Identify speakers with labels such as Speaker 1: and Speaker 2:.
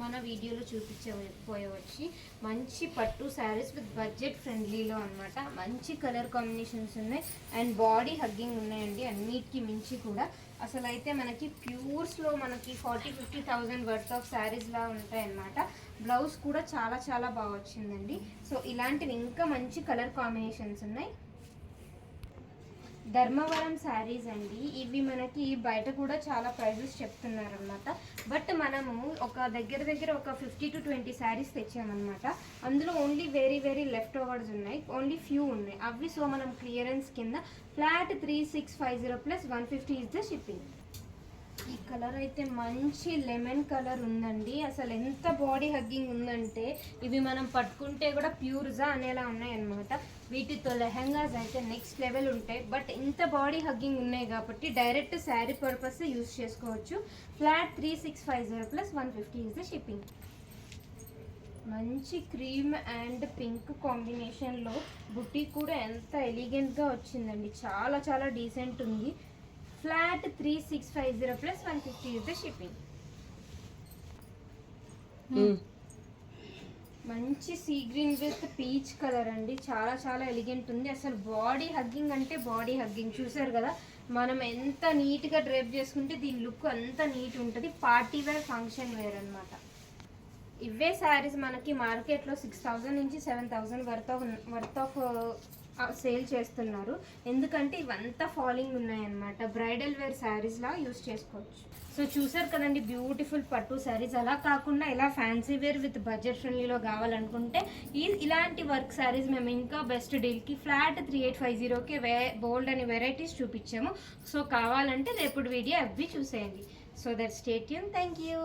Speaker 1: మన వీడియోలో చూపించబోయే మంచి పట్టు శారీస్ విత్ బడ్జెట్ ఫ్రెండ్లీలో అనమాట. మంచి కలర్ కాంబినేషన్స్ ఉన్నాయి అండ్ బాడీ హగ్గింగ్ ఉన్నాయండి. అన్నిటికీ మించి కూడా అసలు అయితే మనకి ప్యూర్స్లో మనకి 40-50,000 వర్త్ ఆఫ్ శారీస్లా ఉంటాయన్నమాట. బ్లౌజ్ కూడా చాలా చాలా బాగా వచ్చిందండి. సో ఇలాంటివి ఇంకా మంచి కలర్ కాంబినేషన్స్ ఉన్నాయి. ధర్మవరం శారీస్ అండి. ఇవి మనకి బయట కూడా చాలా ప్రైజెస్ చెప్తున్నారు అనమాట. బట్ మనము ఒక దగ్గర ఒక 50-20 శారీస్ తెచ్చామన్నమాట. అందులో ఓన్లీ వెరీ లెఫ్ట్ ఓవర్స్ ఉన్నాయి, ఓన్లీ ఫ్యూ ఉన్నాయి అవి. సో మనం క్లియరెన్స్ కింద flat 3650 plus 150 is the shipping. ఈ కలర్ అయితే మంచి లెమన్ కలర్ ఉందండి. అసలు ఎంత బాడీ హగ్గింగ్ ఉందంటే ఇవి మనం పట్టుకుంటే కూడా ప్యూర్జా అనేలా ఉన్నాయి అన్నమాట. వీటితో లెహంగాస్ అయితే నెక్స్ట్ లెవెల్ ఉంటాయి. బట్ ఇంత బాడీ హగ్గింగ్ ఉన్నాయి కాబట్టి డైరెక్ట్ శారీ పర్పస్ యూస్ చేసుకోవచ్చు. Flat 3650 plus 150 is the shipping. మంచి క్రీమ్ అండ్ పింక్ కాంబినేషన్లో బుట్టి కూడా ఎంత ఎలిగెంట్గా వచ్చిందండి. చాలా చాలా డీసెంట్ ఉంది. Flat 3650 plus 150 is the shipping. మంచి sea green with peach colour అండి. చాలా చాలా ఎలిగెంట్ ఉంది. అసలు బాడీ హగ్గింగ్ అంటే బాడీ హగ్గింగ్ చూసారు కదా. మనం ఎంత నీట్గా డ్రైప్ చేసుకుంటే దీని లుక్ అంత నీట్ ఉంటుంది. పార్టీ వేర్, ఫంక్షన్ వేర్ అనమాట. ఇవే శారీస్ మనకి మార్కెట్లో 6,000 నుంచి 7,000 వర్త్ ఆఫ్ సేల్ చేస్తున్నారు. ఎందుకంటే ఇవంతా ఫాలింగ్ ఉన్నాయన్నమాట. బ్రైడల్ వేర్ శారీస్లా యూస్ చేసుకోవచ్చు. సో చూసారు కదండి బ్యూటిఫుల్ పట్టు శారీస్. అలా కాకుండా ఇలా ఫ్యాన్సీ వేర్ విత్ బడ్జెట్ ఫ్రెండ్లీలో కావాలనుకుంటే ఇలాంటి వర్క్ శారీస్ మేము ఇంకా బెస్ట్ డీల్కి ఫ్లాట్ 3850కి బోల్డ్ అని వెరైటీస్ చూపించాము. సో కావాలంటే రేపు వీడియో అవి చూసేయండి. So that stay tune. Thank you.